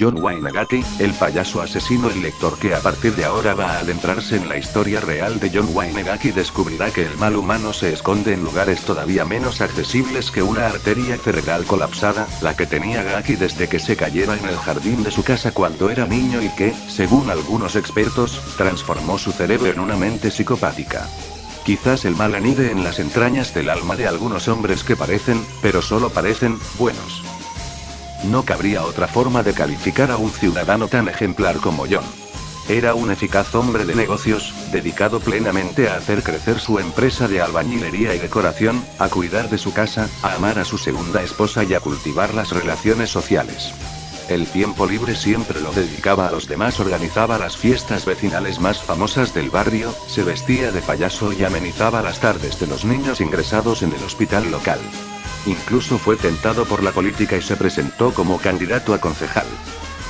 John Wayne Gacy, el payaso asesino. El lector que a partir de ahora va a adentrarse en la historia real de John Wayne Gacy descubrirá que el mal humano se esconde en lugares todavía menos accesibles que una arteria cerebral colapsada, la que tenía Gacy desde que se cayera en el jardín de su casa cuando era niño y que, según algunos expertos, transformó su cerebro en una mente psicopática. Quizás el mal anide en las entrañas del alma de algunos hombres que parecen, pero solo parecen, buenos. No cabría otra forma de calificar a un ciudadano tan ejemplar como John. Era un eficaz hombre de negocios, dedicado plenamente a hacer crecer su empresa de albañilería y decoración, a cuidar de su casa, a amar a su segunda esposa y a cultivar las relaciones sociales. El tiempo libre siempre lo dedicaba a los demás, organizaba las fiestas vecinales más famosas del barrio, se vestía de payaso y amenizaba las tardes de los niños ingresados en el hospital local. Incluso fue tentado por la política y se presentó como candidato a concejal.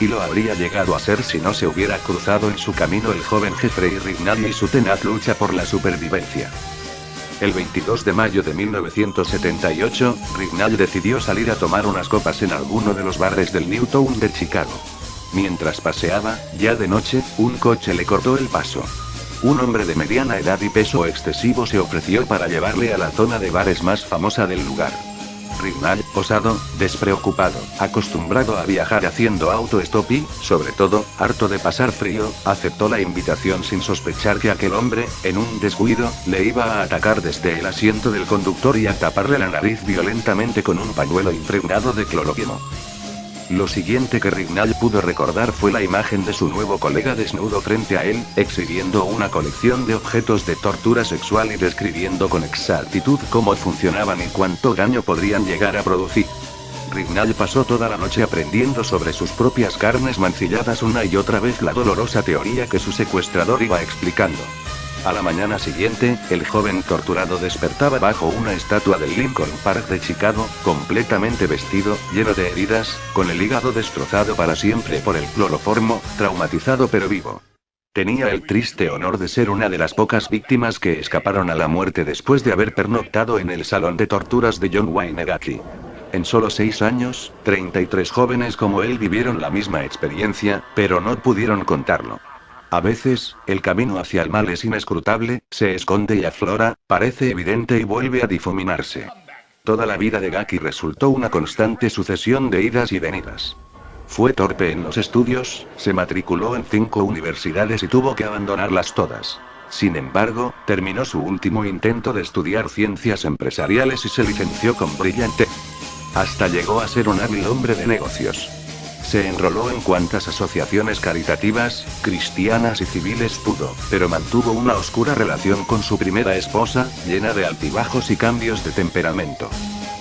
Y lo habría llegado a ser si no se hubiera cruzado en su camino el joven Jeffrey Rignall y su tenaz lucha por la supervivencia. El 22 de mayo de 1978, Rignall decidió salir a tomar unas copas en alguno de los bares del Newtown de Chicago. Mientras paseaba, ya de noche, un coche le cortó el paso. Un hombre de mediana edad y peso excesivo se ofreció para llevarle a la zona de bares más famosa del lugar. Rignall, osado, despreocupado, acostumbrado a viajar haciendo autostop y, sobre todo, harto de pasar frío, aceptó la invitación sin sospechar que aquel hombre, en un descuido, le iba a atacar desde el asiento del conductor y a taparle la nariz violentamente con un pañuelo impregnado de cloroquino. Lo siguiente que Rignall pudo recordar fue la imagen de su nuevo colega desnudo frente a él, exhibiendo una colección de objetos de tortura sexual y describiendo con exactitud cómo funcionaban y cuánto daño podrían llegar a producir. Rignall pasó toda la noche aprendiendo sobre sus propias carnes mancilladas una y otra vez la dolorosa teoría que su secuestrador iba explicando. A la mañana siguiente, el joven torturado despertaba bajo una estatua del Lincoln Park de Chicago, completamente vestido, lleno de heridas, con el hígado destrozado para siempre por el cloroformo, traumatizado pero vivo. Tenía el triste honor de ser una de las pocas víctimas que escaparon a la muerte después de haber pernoctado en el salón de torturas de John Wayne Gacy. En solo 6 años, 33 jóvenes como él vivieron la misma experiencia, pero no pudieron contarlo. A veces, el camino hacia el mal es inescrutable, se esconde y aflora, parece evidente y vuelve a difuminarse. Toda la vida de Gacy resultó una constante sucesión de idas y venidas. Fue torpe en los estudios, se matriculó en 5 universidades y tuvo que abandonarlas todas. Sin embargo, terminó su último intento de estudiar ciencias empresariales y se licenció con brillante. Hasta llegó a ser un hábil hombre de negocios. Se enroló en cuantas asociaciones caritativas, cristianas y civiles pudo, pero mantuvo una oscura relación con su primera esposa, llena de altibajos y cambios de temperamento.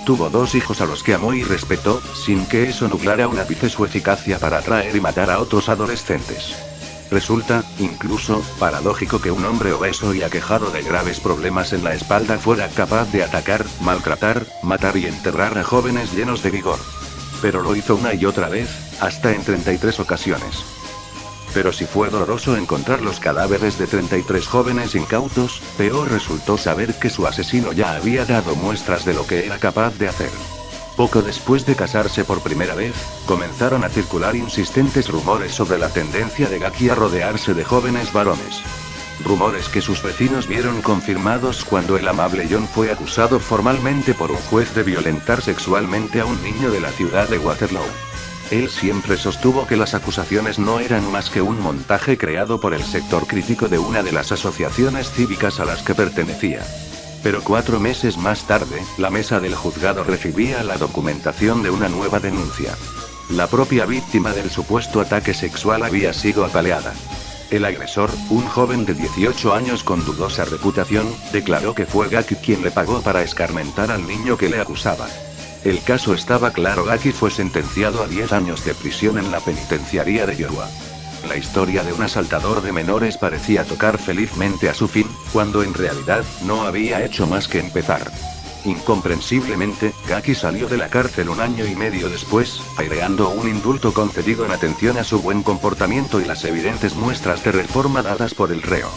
Tuvo 2 hijos a los que amó y respetó, sin que eso nublara un ápice su eficacia para atraer y matar a otros adolescentes. Resulta, incluso, paradójico que un hombre obeso y aquejado de graves problemas en la espalda fuera capaz de atacar, maltratar, matar y enterrar a jóvenes llenos de vigor. Pero lo hizo una y otra vez, hasta en 33 ocasiones. Pero si fue doloroso encontrar los cadáveres de 33 jóvenes incautos, peor resultó saber que su asesino ya había dado muestras de lo que era capaz de hacer. Poco después de casarse por primera vez, comenzaron a circular insistentes rumores sobre la tendencia de Gacy a rodearse de jóvenes varones. Rumores que sus vecinos vieron confirmados cuando el amable John fue acusado formalmente por un juez de violentar sexualmente a un niño de la ciudad de Waterloo. Él siempre sostuvo que las acusaciones no eran más que un montaje creado por el sector crítico de una de las asociaciones cívicas a las que pertenecía. Pero 4 meses más tarde, la mesa del juzgado recibía la documentación de una nueva denuncia. La propia víctima del supuesto ataque sexual había sido apaleada. El agresor, un joven de 18 años con dudosa reputación, declaró que fue Gacy quien le pagó para escarmentar al niño que le acusaba. El caso estaba claro, Gacy fue sentenciado a 10 años de prisión en la penitenciaría de Iowa. La historia de un asaltador de menores parecía tocar felizmente a su fin, cuando en realidad, no había hecho más que empezar. Incomprensiblemente, Gacy salió de la cárcel 1 año y medio después, aireando un indulto concedido en atención a su buen comportamiento y las evidentes muestras de reforma dadas por el reo.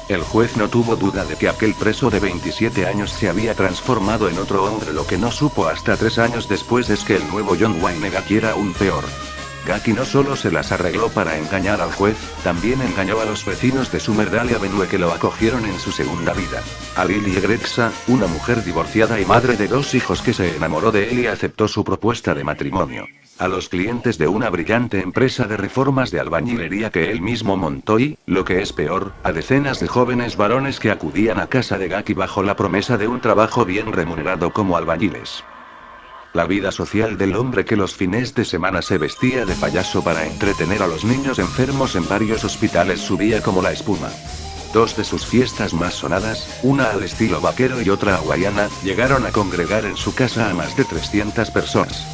El juez no tuvo duda de que aquel preso de 27 años se había transformado en otro hombre. Lo que no supo hasta 3 años después es que el nuevo John Wayne Gacy era aún peor. Gaki no solo se las arregló para engañar al juez, también engañó a los vecinos de Sumerdale Avenue que lo acogieron en su segunda vida. A Lily Grexa, una mujer divorciada y madre de 2 hijos que se enamoró de él y aceptó su propuesta de matrimonio. A los clientes de una brillante empresa de reformas de albañilería que él mismo montó y, lo que es peor, a decenas de jóvenes varones que acudían a casa de Gaki bajo la promesa de un trabajo bien remunerado como albañiles. La vida social del hombre que los fines de semana se vestía de payaso para entretener a los niños enfermos en varios hospitales subía como la espuma. 2 de sus fiestas más sonadas, una al estilo vaquero y otra hawaiana, llegaron a congregar en su casa a más de 300 personas.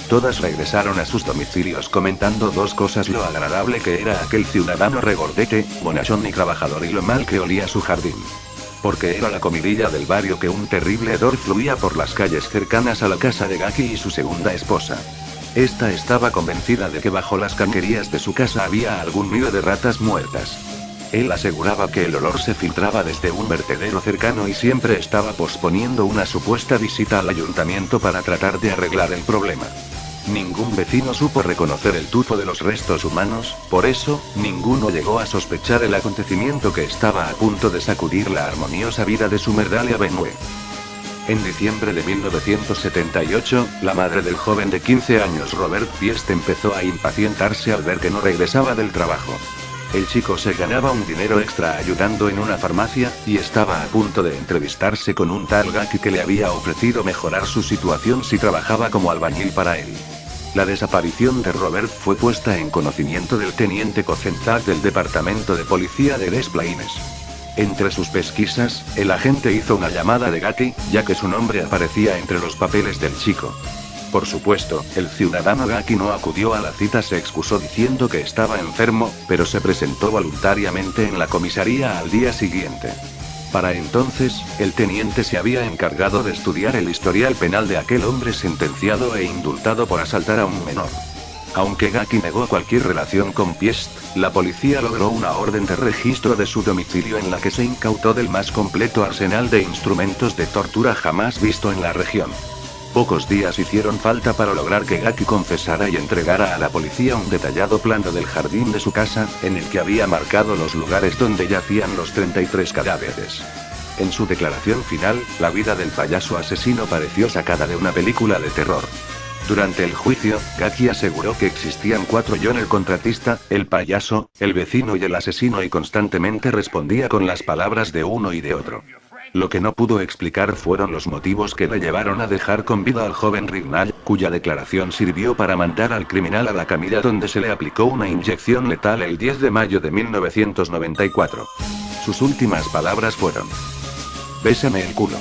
Todas regresaron a sus domicilios comentando 2 cosas: lo agradable que era aquel ciudadano regordete, bonachón y trabajador, y lo mal que olía su jardín. Porque era la comidilla del barrio que un terrible hedor fluía por las calles cercanas a la casa de Gaki y su segunda esposa. Esta estaba convencida de que bajo las canquerías de su casa había algún nido de ratas muertas. Él aseguraba que el olor se filtraba desde un vertedero cercano y siempre estaba posponiendo una supuesta visita al ayuntamiento para tratar de arreglar el problema. Ningún vecino supo reconocer el tufo de los restos humanos, por eso, ninguno llegó a sospechar el acontecimiento que estaba a punto de sacudir la armoniosa vida de Sumerdale Avenue. En diciembre de 1978, la madre del joven de 15 años Robert Piest empezó a impacientarse al ver que no regresaba del trabajo. El chico se ganaba un dinero extra ayudando en una farmacia, y estaba a punto de entrevistarse con un tal Gaki que le había ofrecido mejorar su situación si trabajaba como albañil para él. La desaparición de Robert fue puesta en conocimiento del teniente Kozentak del departamento de policía de Des Plaines. Entre sus pesquisas, el agente hizo una llamada de Gaki, ya que su nombre aparecía entre los papeles del chico. Por supuesto, el ciudadano Gaki no acudió a la cita, se excusó diciendo que estaba enfermo, pero se presentó voluntariamente en la comisaría al día siguiente. Para entonces, el teniente se había encargado de estudiar el historial penal de aquel hombre sentenciado e indultado por asaltar a un menor. Aunque Gaki negó cualquier relación con Piest, la policía logró una orden de registro de su domicilio en la que se incautó del más completo arsenal de instrumentos de tortura jamás visto en la región. Pocos días hicieron falta para lograr que Gaki confesara y entregara a la policía un detallado plano del jardín de su casa, en el que había marcado los lugares donde yacían los 33 cadáveres. En su declaración final, la vida del payaso asesino pareció sacada de una película de terror. Durante el juicio, Gaki aseguró que existían 4: John el contratista, el payaso, el vecino y el asesino, y constantemente respondía con las palabras de uno y de otro. Lo que no pudo explicar fueron los motivos que le llevaron a dejar con vida al joven Rignall, cuya declaración sirvió para mandar al criminal a la camilla donde se le aplicó una inyección letal el 10 de mayo de 1994. Sus últimas palabras fueron: «Bésame el culo».